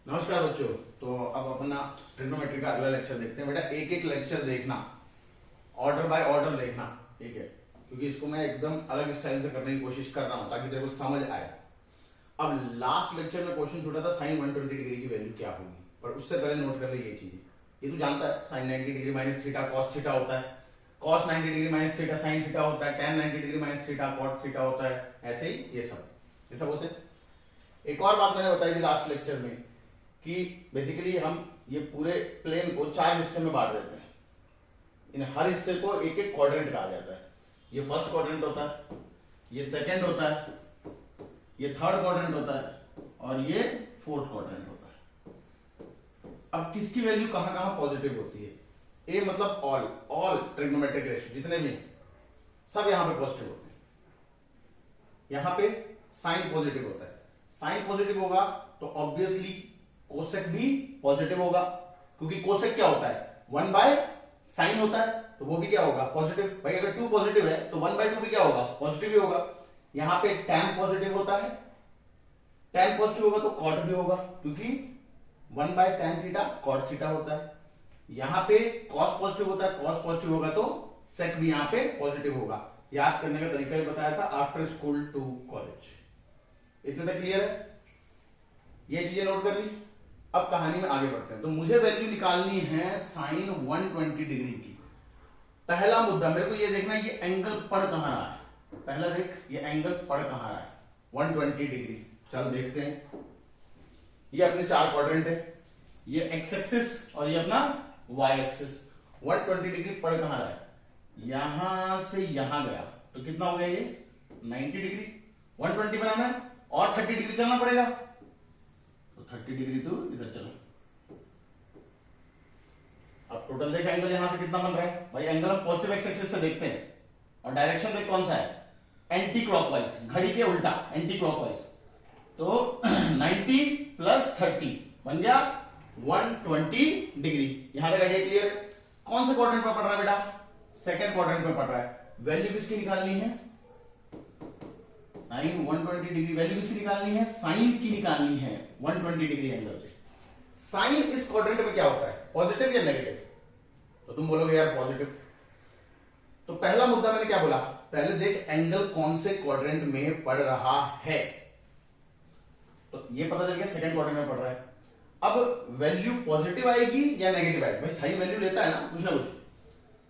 नमस्कार बच्चों। तो अब अपना ट्रिग्नोमेट्री का अगला लेक्चर देखते हैं। बेटा एक एक लेक्चर देखना, ऑर्डर बाय ऑर्डर देखना, ठीक है, क्योंकि इसको मैं एकदम अलग स्टाइल से करने की कोशिश कर रहा हूं ताकि तेरे को समझ आए। अब लास्ट लेक्चर में क्वेश्चन छूटा था साइन 120 डिग्री की वैल्यू क्या होगी, पर उससे पहले नोट कर ले ये चीज। ये तू जानता है sine 90 degree minus theta cos theta होता है, cos 90 degree minus theta sine theta होता है, tan 90 degree minus theta cot theta होता है, ऐसे ही ये सब होते हैं। एक और बात मैंने बताई थी लास्ट लेक्चर में कि बेसिकली हम ये पूरे प्लेन को 4 हिस्से में बांट देते हैं। इन हर हिस्से को एक एक क्वाड्रेंट कहा जाता है। ये फर्स्ट क्वाड्रेंट होता है, ये सेकंड होता है, ये थर्ड क्वाड्रेंट होता है और ये फोर्थ क्वाड्रेंट होता है। अब किसकी वैल्यू कहां कहां पॉजिटिव होती है? ए मतलब ऑल ट्रिग्नोमेट्रिक रेशियो जितने भी हैं सब यहां पे पॉजिटिव होते हैं। यहां पे साइन पॉजिटिव होता है। साइन पॉजिटिव होगा तो ऑब्वियसली कोसेक भी पॉजिटिव होगा, क्योंकि कोसेक क्या होता है 1 बाय साइन होता है, तो वो भी क्या होगा पॉजिटिव। भाई अगर 2 पॉजिटिव है तो 1 बाय 2 भी क्या होगा पॉजिटिव ही होगा। यहां पे tan पॉजिटिव होता है, tan पॉजिटिव होगा तो कॉट भी होगा, क्योंकि 1 by tan theta cot theta होता है। यहां पे कॉस पॉजिटिव होता है, कॉस पॉजिटिव होगा तो सेक भी यहां पे पॉजिटिव होगा। याद करने का तरीका ही बताया था आफ्टर स्कूल टू कॉलेज। इतने तक क्लियर है? ये चीजें नोट कर ली। अब कहानी में आगे बढ़ते हैं। तो मुझे वैल्यू निकालनी है साइन 120 डिग्री की। पहला मुद्दा मेरे को ये देखना है ये एंगल पड़ कहां रहा है। पहला देख ये एंगल पड़ कहां रहा है 120 डिग्री। चलो देखते हैं। ये अपने 4 क्वाड्रेंट है, ये एक्स एक्सिस और ये अपना वाई एक्सिस। 120 डिग्री पड़ कहां रहा है? यहां से यहां गया तो कितना हो गया ये 90 डिग्री। 120 बनाना है और 30 डिग्री चलना पड़ेगा, तो 30 डिग्री तो इधर चलो। अब टोटल देख एंगल यहां से कितना बन रहा है। भाई एंगल हम पॉजिटिव एक्स एक्सिस से देखते हैं और डायरेक्शन देख कौन सा है एंटी क्लॉकवाइज, घड़ी के उल्टा एंटी क्लॉकवाइज। तो 90 प्लस 30 बन गया 120 डिग्री। यहां तक आइडिया क्लियर है? कौन से क्वाड्रेंट में पड़ रहा है बेटा? सेकंड क्वाड्रेंट में पड़ रहा है। वैल्यू किसकी निकालनी है? Sign 120 degree. वैल्यू किसकी निकालनी है? साइन की निकालनी है 120 डिग्री एंगल से। साइन इस क्वाड्रेंट में क्या होता है पॉजिटिव या नेगेटिव? तो तुम बोलोगे यार पॉजिटिव। तो पहला मुद्दा मैंने क्या बोला, पहले देख एंगल कौन से क्वाड्रेंट में पड़ रहा है। तो ये पता चल गया सेकंड क्वाड्रेंट में पड़ रहा है। अब वैल्यू पॉजिटिव आएगी या नेगेटिव आएगी? भाई साइन वैल्यू लेता है ना कुछ ना कुछ,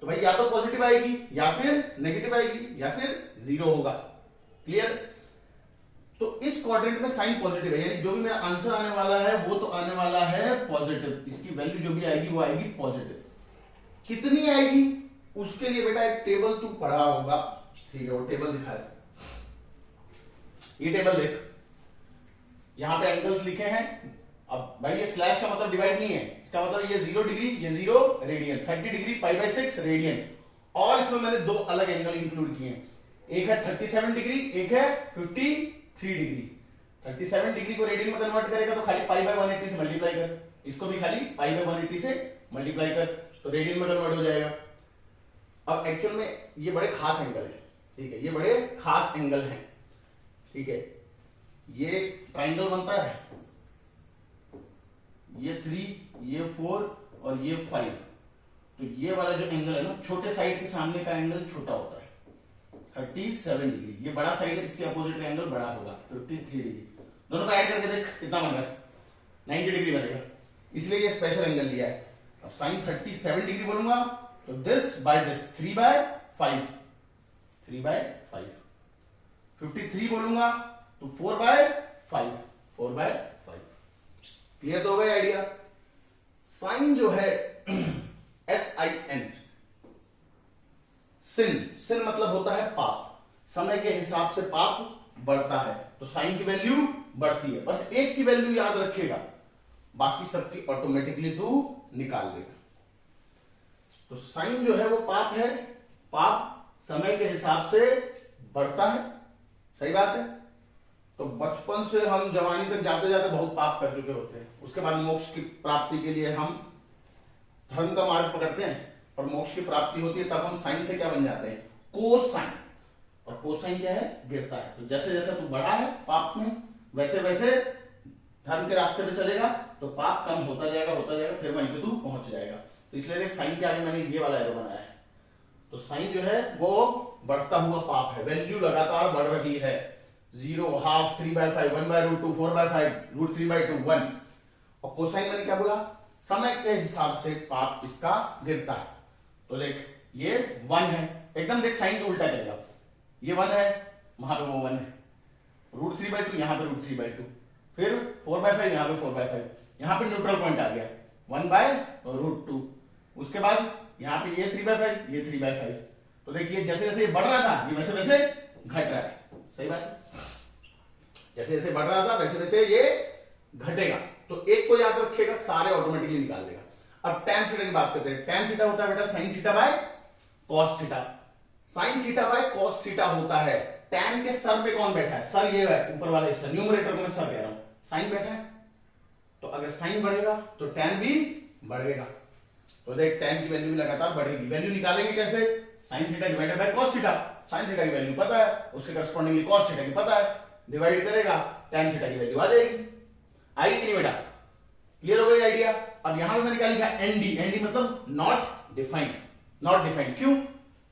तो भाई या तो पॉजिटिव आएगी या फिर नेगेटिव आएगी या फिर जीरो होगा। क्लियर? तो इस क्वाड्रेंट में साइन पॉजिटिव है, यानी जो भी मेरा आंसर आने वाला है वो तो आने वाला है पॉजिटिव। इसकी वैल्यू जो भी आएगी वो आएगी पॉजिटिव। कितनी आएगी उसके लिए बेटा एक टेबल तू पढ़ा होगा, ठीक है, वो टेबल दिखाया। ये टेबल देख, यहां पे एंगल्स लिखे हैं। अब भाई ये स्लैश का मतलब डिवाइड नहीं है, इसका मतलब ये 0 डिग्री ये 0 रेडियन, 30 डिग्री π/6 रेडियन। और इसमें मैंने 2 अलग एंगल इंक्लूड किए हैं, एक है 37 डिग्री, एक है 53 डिग्री। 37 डिग्री को रेडियन में कन्वर्ट करेगा तो खाली π/180 से मल्टीप्लाई कर, इसको भी खाली π/180 से मल्टीप्लाई कर, तो रेडियन में कन्वर्ट हो जाएगा। अब एक्चुअल में ये बड़े खास एंगल है, ठीक है, ये बड़े खास एंगल हैं, ठीक है। ये ट्राइंगल बनता है, ये 3, ये 4 और ये 5। तो ये वाला जो एंगल है ना, छोटे साइड के सामने का एंगल छोटा होता है 37 डिग्री। ये बड़ा साइड है, इसके अपोजिट का एंगल बड़ा होगा 53 डिग्री। दोनों का ऐड करके देख कितना बन रहा है 90 डिग्री बनेगा, इसलिए ये स्पेशल एंगल लिया है। अब साइन 37 डिग्री बोलूंगा तो दिस बाय दिस 3/5, 3/5। 53 बोलूंगा तो 4/5, 4/5। क्लियर तो हो गया आइडिया? साइन जो है SIN, सिन मतलब होता है पाप। समय के हिसाब से पाप बढ़ता है तो साइन की वैल्यू बढ़ती है। बस एक की वैल्यू याद रखेगा, बाकी सबकी ऑटोमेटिकली तू निकाल लेगा। तो साइन जो है वो पाप है, पाप समय के हिसाब से बढ़ता है, सही बात है। तो बचपन से हम जवानी तक जाते जाते बहुत पाप कर चुके होते हैं, उसके बाद मोक्ष की प्राप्ति के लिए हम धर्म का मार्ग पकड़ते हैं और मोक्ष की प्राप्ति होती है, तब हम साइन से क्या बन जाते हैं कोसाइन। और कोसाइन क्या है गिरता है। तो जैसे जैसे तू बढ़ा है पाप में वैसे वैसे धर्म के रास्ते पे चलेगा तो पाप कम होता जाएगा, फिर वहीं पे तू पहुंच जाएगा। तो इसलिए देख साइन के आगे मैंने ये वाला एरो बनाया है, तो साइन जो है वो बढ़ता हुआ पाप है, वैल्यू लगातार बढ़ रही है, 0, हाफ, 3/5, 1/√2, 4/5, √3/2, 1। और कोसाइन मैंने क्या बोला, समय के हिसाब से पाप इसका गिरता है। तो देख ये 1 है, एकदम देख साइन को उल्टा करेगा, ये 1 है, वहां पे वो 1 है, √3/2 यहां पे √3/2, फिर 4/5 यहां पे 4/5, यहां पे न्यूट्रल पॉइंट आ गया 1/√2। उसके बाद यहां पे ये 3/5, ये 3/5। तो देखिए जैसे जैसे ये बढ़ रहा था ये वैसे वैसे घट रहा है, सही बात है, जैसे जैसे बढ़ रहा था वैसे वैसे ये घटेगा। तो एक को याद रखेगा, सारे ऑटोमेटिकली निकाल देगा। अब tan थीटा की बात करते हैं। tan थीटा होता है बेटा sin theta by cos theta, sin theta by cos theta होता है। tan के सर पे कौन बैठा है, सर ये है ऊपर वाला हिस्सा, न्यूमरेटर को मैं सर कह रहा हूं, sin बैठा है, तो अगर sin बढ़ेगा तो tan भी बढ़ेगा। तो देख tan की वैल्यू भी लगातार बढ़ेगी। वैल्यू निकालेंगे कैसे, sin theta divided by cos theta, sin theta की वैल्यू पता है, उसके करस्पॉन्डिंगली cos थीटा की पता है, डिवाइड करेगा tan थीटा की वैल्यू आ जाएगी। आई कि नहीं बेटा, क्लियर हो गई आइडिया। अब यहां पे मैंने क्या लिखा, एनडी, एनडी मतलब नॉट डिफाइंड, नॉट डिफाइंड क्यों,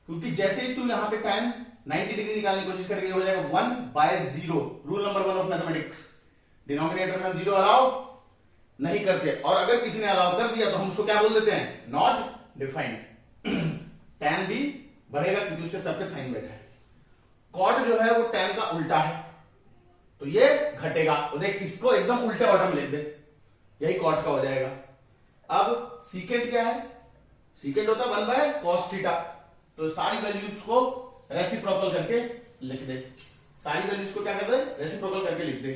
क्योंकि जैसे ही तू यहां पे tan 90 डिग्री निकालने की कोशिश करके हो जाएगा 1/0, rule number 1 of mathematics, denominator में हम 0 अलाउ नहीं करते, और अगर किसी ने अलाउ कर दिया तो हम उसको क्या बोल देते हैं, नॉट डिफाइंड। tan भी बढ़ेगा क्योंकि उसके सर पे साइन बैठा है। कॉट जो है वो tan का उल्टा है, तो ये घटेगा। तो देख इसको एकदम उल्टे ऑर्डर में लिख दे, यही कॉट का हो जाएगा। अब सीकेंट क्या है, सीकेंट होता है 1/cos थीटा, तो सारी वैल्यूज को रेसिप्रोकल करके लिख दे, सारी वैल्यूज को क्या कर दे, रेसिप्रोकल करके लिख दे।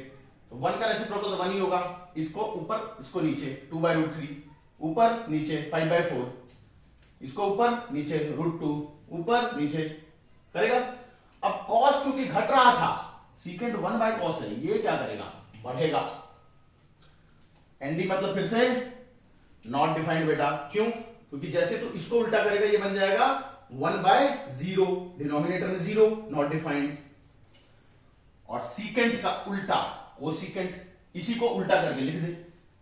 तो 1 का रेसिप्रोकल तो 1 ही होगा, इसको ऊपर इसको नीचे 2/√3, ऊपर नीचे 5/4, इसको ऊपर नीचे √2, ऊपर नीचे करेगा। अब cos क्योंकि घट रहा था, सीकेंट 1/cos है, ये क्या करेगा, बढ़ेगा। एनडी मतलब फिर से नॉट डिफाइंड बेटा, क्यों, क्योंकि जैसे तू इसको उल्टा करेगा ये बन जाएगा 1/0, डिनोमिनेटर में 0, नॉट डिफाइंड। और सीकेंट का उल्टा कोसीकेंट, इसी को उल्टा करके लिख दे,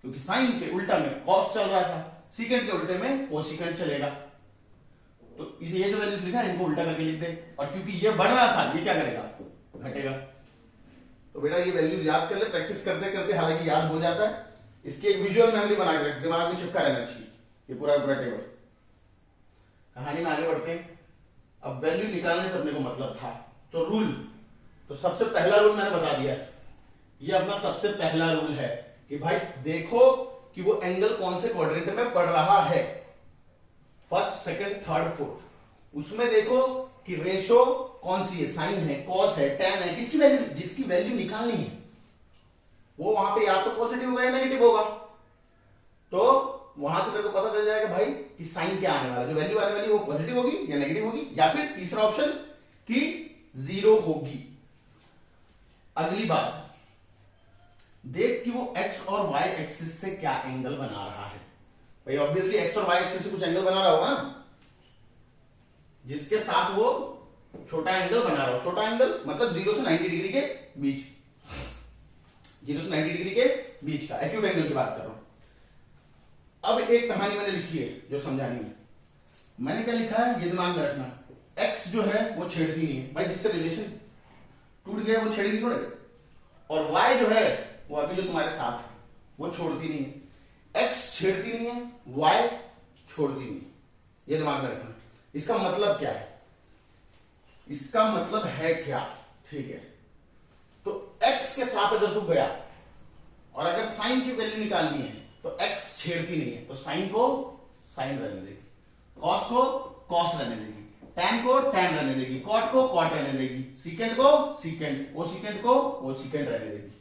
क्योंकि साइन के उल्टा में कॉस चल रहा था, सीकेंट के उल्टे में कोसीकेंट चलेगा। तो इसे ये जो वैल्यूज लिखा है इनको उल्टा करके लिख दे, और क्योंकि ये बढ़ रहा था ये क्या करेगा, घटेगा। तो बेटा ये वैल्यूज याद कर ले, प्रैक्टिस करते करते हालांकि याद हो जाता है, इसकी एक विजुअल मेमोरी बना के रख, दिमाग में चिपका रहना चाहिए ये पूरा टेबल। कहानी में आगे बढ़ते हैं। अब वैल्यू निकालने से अपने को मतलब था, तो रूल, तो सबसे पहला रूल मैंने बता दिया, ये अपना सबसे पहला रूल है कि भाई देखो कि वो एंगल कौन से क्वाड्रेंट में पड़ रहा है, फर्स्ट, सेकंड, थर्ड, फोर्थ, उसमें देखो कि रेशो कौन सी है, साइन है, कॉस है, टैन है, किसकी वैल्यू, जिसकी वैल्यू निकालनी है वो वहां पे या तो पॉजिटिव होगा या नेगेटिव होगा। तो वहां से तेरे को पता चल जाएगा भाई कि साइन क्या आने वाला, जो वैल्यू आने वाली वो पॉजिटिव होगी या नेगेटिव होगी, या फिर तीसरा ऑप्शन कि 0 होगी। अगली बात देख कि वो x और y एक्सिस से क्या एंगल बना रहा है। भाई ऑब्वियसली x और y एक्सिस से कुछ एंगल बना रहा होगा ना, जिसके साथ वो छोटा एंगल बना रहा हो। छोटा एंगल मतलब 0 से 90 डिग्री के बीच, 0 से 90 डिग्री के बीच का एक्यूट एंगल की बात कर रहा हूं। अब एक कहानी मैंने लिखी है जो समझानी है। मैंने क्या लिखा है ये दिमाग में रखना, x जो है वो छेड़ती नहीं है भाई, जिससे रिलेशन टूट गया वो छेड़ेगी थोड़े, और y जो है वो अभी जो तुम्हारे साथ है वो छोड़ती नहीं है। x छेड़ती नहीं है, y छोड़ती नहीं है, ये दिमाग में रखना। इसका मतलब क्या है, इसका मतलब है क्या, ठीक है। तो x के साथ अगर तू गया और अगर साइन की वैल्यू निकालनी है तो x छेड़ती नहीं है, तो साइन को साइन रहने देगी, कॉस को कॉस रहने देगी, टैन को टैन रहने देगी, कॉट को कॉट रहने देगी, सीकेंट को सीकेंट, कोसीकेंट को कोसीकेंट रहने देगी।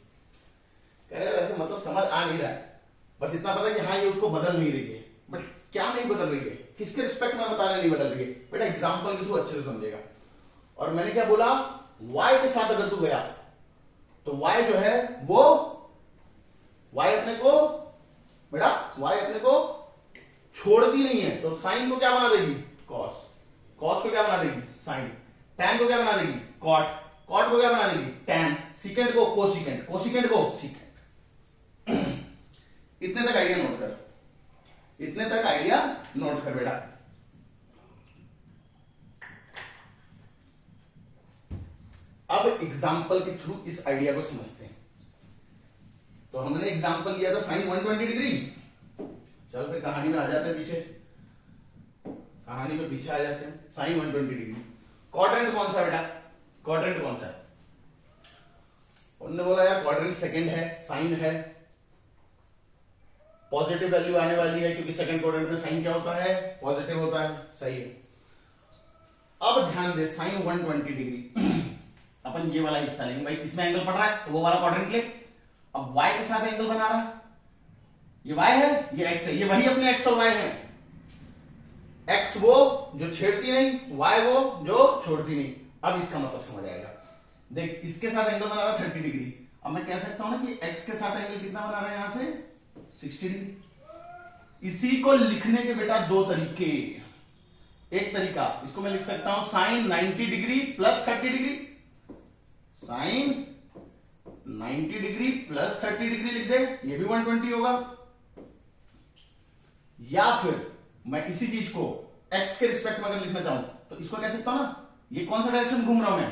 कह रहे वैसे मतलब समझ आ नहीं रहा है, बस इतना पता कि हाँ ये उसको बदल नहीं रही है, बट क्या नहीं बदल रही है, किसके रिस्पेक्ट में बता रहे नहीं बदल रही है, बेटा एग्जांपल के थ्रू अच्छे से समझेगा। और मैंने क्या बोला, y के साथ अगर तू गया तो y जो है वो y अपने को बेटा y अपने को छोड़ती नहीं है, तो साइन को क्या बना देगी, कॉस, कॉस को क्या बना देगी, साइन, टैन को क्या बना देगी, कॉट, कॉट को क्या बना देगी, टैन, सीकेंट को कोसीकेंट, कोसीकेंट को सीकेंट। इतने तक आइडिया नोट कर, इतने तक आइडिया नोट कर बेटा। अब एग्जाम्पल के थ्रू इस आइडिया को समझते हैं। तो हमने एग्जाम्पल लिया था साइन 120 डिग्री। चल फिर कहानी में आ जाते हैं पीछे, कहानी में पीछे आ जाते हैं। साइन 120 डिग्री, क्वाड्रेंट कौन सा बेटा, क्वाड्रेंट कौन सा है? उन्होंने बोला यार क्वाड्रेंट सेकंड है, साइन है, पॉजिटिव वैल्यू आने वाली है क्योंकि सेकंड क्वाड्रेंट में साइन क्या होता है, पॉजिटिव होता है, सही है। अब ध्यान दे साइन 120 डिग्री अपन ये वाला हिस्सा लेंगे भाई, इसमें एंगल पड़ रहा है तो वो वाला क्वाड्रेंट ले। अब y के साथ एंगल बना रहा है, ये y है ये x है, ये वही अपने x और y है। x वो जो छेड़ती नहीं, y वो जो छोड़ती नहीं। अब इसका मतलब समझ आएगा। देख इसके साथ एंगल बना रहा है 30 डिग्री। अब मैं कह सकता हूं ना कि x के साथ एंगल कितना बना रहा है, यहां से 60 डिग्री। इसी को लिखने के बेटा दो तरीके। एक तरीका इसको मैं लिख सकता हूं sine 90 degree plus 30 degree, sine 90 degree plus 30 degree लिख दे, ये भी 120 होगा। या फिर मैं इसी चीज को x के रिस्पेक्ट में अगर लिखना चाहूं तो इसको कह सकता हूं ना, ये कौन सा डायरेक्शन घूम रहा हूं मैं,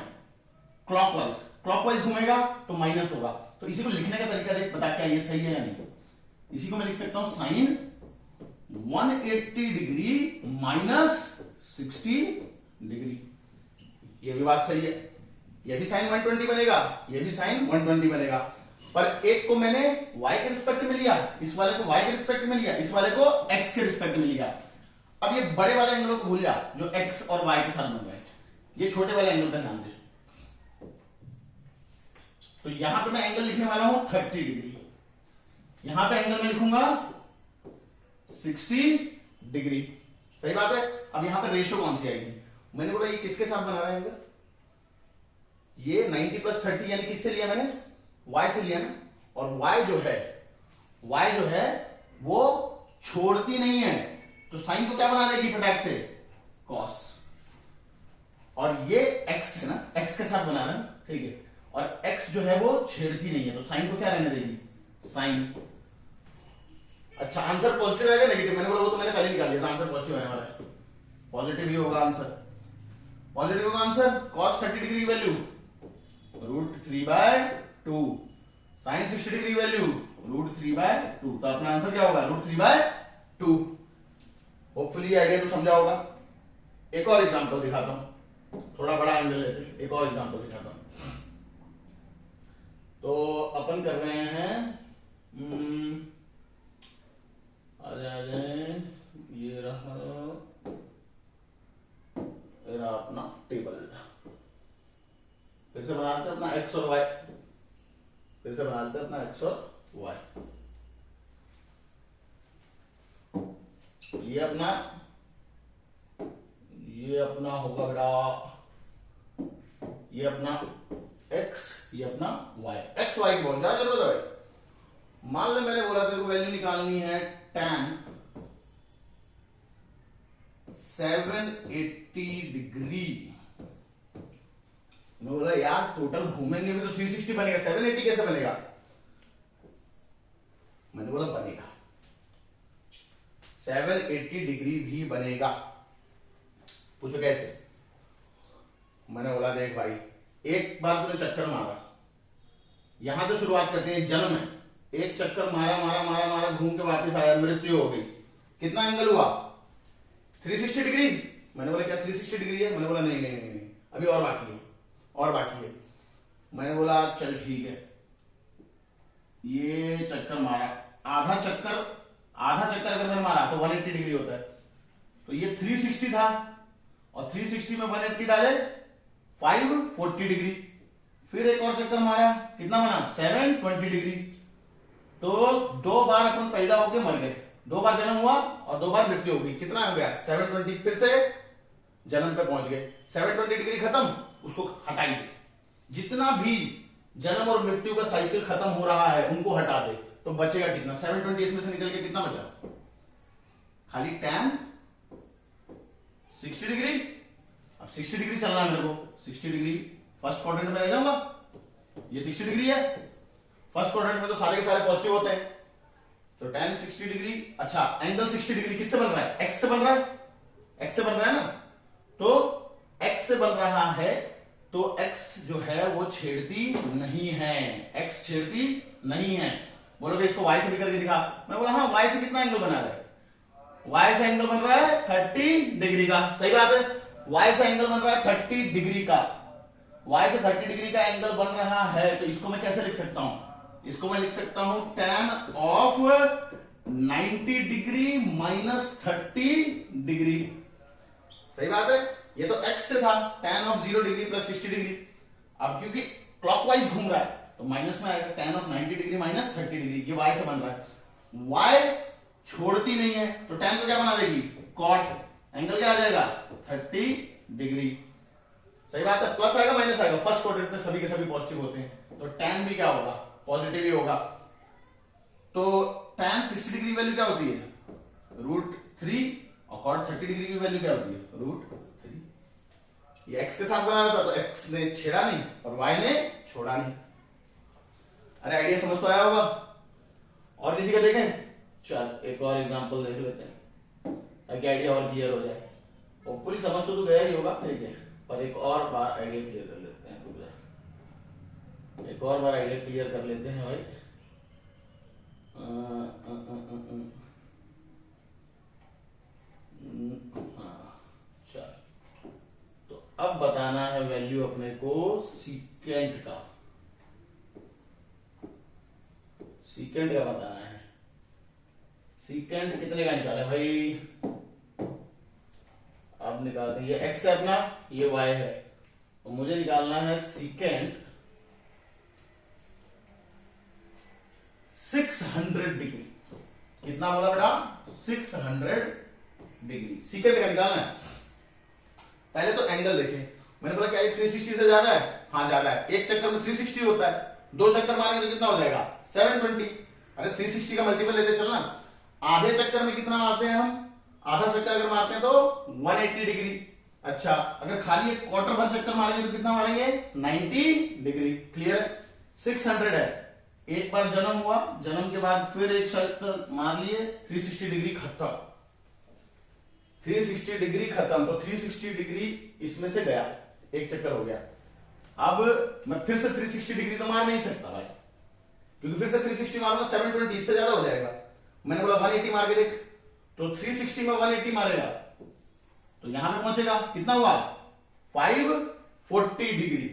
क्लॉकवाइज, क्लॉकवाइज घूमेगा तो माइनस होगा। तो इसी को लिखने का तरीका देख, बता क्या ये सही है या नहीं। इसी को मैं लिख सकता हूं साइन 180 डिग्री माइनस 60 डिग्री, ये भी बात सही है। ये भी साइन 120 बनेगा, ये भी साइन 120 बनेगा। पर एक को मैंने y के रिस्पेक्ट में लिया, इस वाले को y के रिस्पेक्ट में लिया, इस वाले को x के रिस्पेक्ट में लिया। अब ये बड़े वाले एंगलों को भूल जा जो x और y के साथ बन रहे हैं, ये छोटे वाले एंगल का ध्यान दे। तो यहां पे मैं एंगल लिखने वाला हूं 30 डिग्री, यहां पे एंगल मैं लिखूंगा 60 डिग्री, सही बात है। अब यहां पे रेशियो कौन सी आएगी, मैंने बोला ये किसके साथ बना रहा है एंगल, ये 90 प्लस 30 यानी किससे लिया मैंने, y से लिया ना। और y जो है वो छोड़ती नहीं है, तो साइन को क्या बना देगी फटाक से, cos। और ये x है ना, x के साथ बना रहा है, ठीक है। और x जो है वो छेड़ती नहीं है, तो साइन को क्या रहने देगी, साइन। अच्छा आंसर पॉजिटिव आएगा नेगेटिव, मैंने बोला वो तो मैंने पहले निकाल लिया था, आंसर पॉजिटिव आने वाला है, पॉजिटिव ही होगा आंसर, पॉजिटिव होगा आंसर। cos 30 डिग्री की वैल्यू √3/2, साइन 60 डिग्री वैल्यू √3/2, तो अपना आंसर क्या होगा √3/2। होपफुली ये आइडिया तो समझा होगा। एक और एग्जांपल दिखाता हूं, थोड़ा बड़ा एंगल लेते हैं, एक और एग्जांपल दिखाता हूं। तो अपन कर रहे हैं ये रहा अपना टेबल, फिर से बनाते हैं अपना x और y, फिर से बनाते हैं अपना x और y। ये अपना होगा बेटा, ये अपना x, ये अपना y। x y की बहुत ज्यादा जरूरत है भाई। मान ले मैंने बोला तेरे को वैल्यू निकालनी है tan 780 डिग्री। मैं बोला यार टोटल घूमेंगे भी तो 360 बनेगा, 780 कैसे बनेगा। मैंने बोला बनेगा, 780 डिग्री भी बनेगा। पूछो कैसे। मैंने बोला देख भाई, एक बार तूने चक्कर मारा, यहां से शुरुआत करते हैं, जन्म है, एक चक्कर मारा मारा मारा मारा, घूम के वापस आया, मृत्यु हो गई, कितना एंगल हुआ 360 डिग्री। मैंने बोला क्या 360 डिग्री है, मैंने बोला नहीं नहीं नहीं, नहीं। अभी और बाकी है, और बाकी है। मैंने बोला चल ठीक है, ये चक्कर मारा, आधा चक्कर अगर मैंने मारा तो 180 डिग्री होता है, तो ये 360 था, और 360 में 180 डाले 540 डिग्री। फिर एक और चक्कर मारा, कितना बना 720 डिग्री। तो 2 बार अपन पैदा होके मर गए, 2 बार जन्म हुआ और 2 बार मृत्यु हो गई, कितना हो गया 720। फिर से जन्म पे पहुंच गए, 720 डिग्री खत्म, उसको हटाई दे। जितना भी जन्म और मृत्यु का साइकिल खत्म हो रहा है उनको हटा दे, तो बचेगा कितना 720, इसमें से निकल के कितना बचा, खाली tan 60 डिग्री। अब 60 डिग्री चलना है मेरे को, 60 डिग्री फर्स्ट क्वाड्रेंट में रह जाऊंगा, ये 60 डिग्री है, फर्स्ट क्वाड्रेंट में तो सारे के सारे पॉजिटिव होते हैं, तो tan 60 डिग्री, अच्छा एंगल 60 डिग्री किससे बन रहा है? x से बन रहा है, x से बन रहा है ना, तो x से बन रहा है तो x जो है वो छेड़ती नहीं है, x छेड़ती नहीं है। बोलोगे इसको y से भी करके दिखा, मैं बोला हाँ y से कितना एंगल बना रहा है? y से एंगल बन रहा है 30 डिग्री का, सही बात है, y से एंगल बन रहा है 30 डिग्री का, y से 30 डिग्री का एंगल बन रहा है, तो इसको मैं कैसे लिख सकता हूं? इसको मैं लिख सकता हूं tan of 90 degree minus 30 degree, सही बात है। ये तो x से था, tan of 0 degree plus 60 degree, अब क्योंकि क्लॉकवाइज घूम रहा है तो माइनस में आएगा, tan of 90 degree minus 30 degree, ये y से बन रहा है। y छोड़ती नहीं है तो tan को क्या बना देगी? cot, एंगल क्या आ जाएगा? 30 डिग्री, सही बात है। प्लस आएगा माइनस आएगा, फर्स्ट क्वाड्रेंट में सभी के सभी पॉजिटिव होते हैं, तो tan भी क्या होगा? पॉजिटिव ही होगा। तो tan 60 डिग्री वैल्यू क्या होती है? √3, और cot 30 डिग्री की वैल्यू क्या होती है? √3। ये x के साथ बना रहा था तो x ने छेड़ा नहीं और y ने छोड़ा नहीं। अरे आइडिया समझ तो आया होगा। और किसी का देखें, चल एक और एग्जांपल देख लेते हैं ताकि आइडिया और क्लियर हो जाए। होपफुली समझ तो गया ही होगा, ठीक है, पर एक और बार आइडिया क्लियर कर लेते हैं, एक और बार आइडिया क्लियर कर लेते हैं भाई। चल, तो अब बताना है वैल्यू अपने को सीकेंट का, सीकेंट का बताना है। सीकेंट कितने का निकाले भाई? अब निकालते हैं, ये x है अपना, ये y है, तो मुझे निकालना है सीकेंट 600 डिग्री। कितना बोला बेटा? 600 डिग्री सीकेंट का निकालना है। पहले तो एंगल देखें, मैंने बोला क्या ये 360 से ज्यादा है? हाँ ज्यादा है, एक चक्कर में 360 होता है, 2 चक्कर मारेंगे तो कितना हो जाएगा? 720। अरे 360 का मल्टीपल लेते चलना, आधे चक्कर में कितना मारते हैं हम? आधा चक्कर अगर मारते हैं तो 180 डिग्री। अच्छा अगर खाली एक क्वार्टर भर चक्कर मारेंगे तो कितना मारेंगे? 90 डिग्री। क्लियर है? 600 है, एक बार जन्म हुआ, जन्म के बाद फिर एक चक्कर मार लिए, 360 डिग्री खत्म, 360 डिग्री खत्म। तो 360 डिग्री इसमें से गया, एक चक्कर हो गया। अब मैं फिर से 360 डिग्री तो मार नहीं सकता भाई, क्योंकि फिर से 360 मारूंगा 720, इससे ज्यादा हो जाएगा। मैंने बोला 180 मार के देख, तो 360 में 180 मारेगा तो यहां पे पहुंचेगा, कितना हुआ? 540 डिग्री।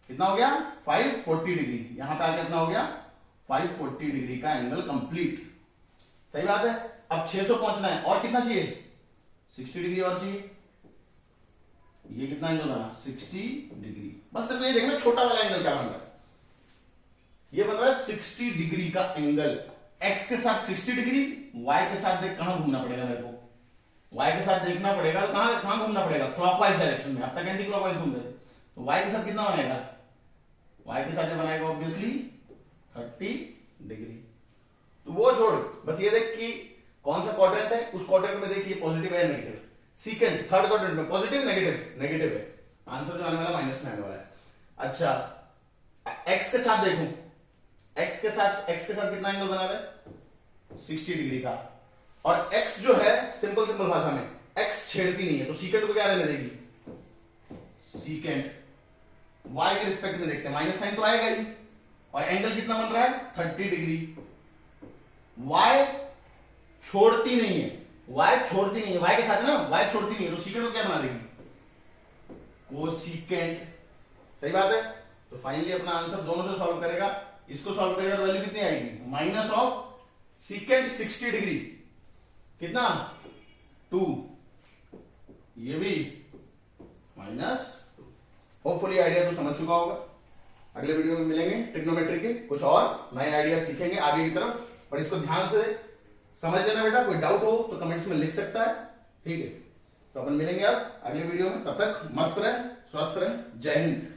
कितना हो गया? 540 डिग्री। यहां पे आके कितना हो गया? 540 डिग्री का एंगल कंप्लीट। सही बात है। अब 600 पहुंचना है, और कितना चाहिए? 60 डिग्री और चाहिए। ये कितना एंगल बना? 60 डिग्री। बस तेरे को ये देखना छोटा वाला एंगल क्या बन रहा है। ये बन रहा है 60 डिग्री का एंगल। x के साथ 60 डिग्री, y के साथ देख कहां घूमना पड़ेगा मेरे को? y के साथ देखना पड़ेगा, कहां घूमना पड़ेगा? क्लॉकवाइज डायरेक्शन में। अब तक एंटी क्लॉकवाइज घूम रहे थे, तो y के साथ कितना बनेगा? y के साथ ये बनाएगा ऑब्वियसली 30 डिग्री। तो वो छोड़, बस ये देख कि कौन सा क्वाड्रेंट है, उस क्वाड्रेंट में देखिए पॉजिटिव है नेगेटिव। सीकेंट थर्ड क्वाड्रेंट में पॉजिटिव नेगेटिव, नेगेटिव है, आंसर जो आने वाला माइनस में आने वाला है। अच्छा x के साथ देखूं, x के साथ कितना एंगल बना रहा है? 60 डिग्री का। और x जो है सिंपल भाषा में x छेड़ती नहीं है, तो सीकेंट को क्या रहने देगी? सीकेंट। y के रिस्पेक्ट में देखते हैं, माइनस साइन तो आएगा ही, और एंगल कितना बन रहा है? 30 डिग्री। y छोड़ती नहीं है, y छोड़ती नहीं है, y के साथ है ना, y छोड़ती नहीं है, तो सीकेंट को क्या बना देगी? कोसीकेंट। सही बात है। तो फाइनली अपना आंसर दोनों से सॉल्व करेगा, इसको सॉल्व करेगा तो वैल्यू कितनी आएगी? माइनस ऑफ सीकेंट 60 डिग्री, कितना? 2, ये भी -2। होपफुली आइडिया तो समझ चुका होगा। अगले वीडियो में मिलेंगे ट्रिग्नोमेट्री के कुछ और नए आइडिया सीखेंगे आगे की तरफ, पर इसको ध्यान से समझ लेना बेटा। कोई डाउट हो तो कमेंट्स में लिख सकता है, ठीक है। तो अपन मिलेंगे अब अगले वीडियो में, तब तक मस्त रहे, स्वस्थ रहे, जय हिंद।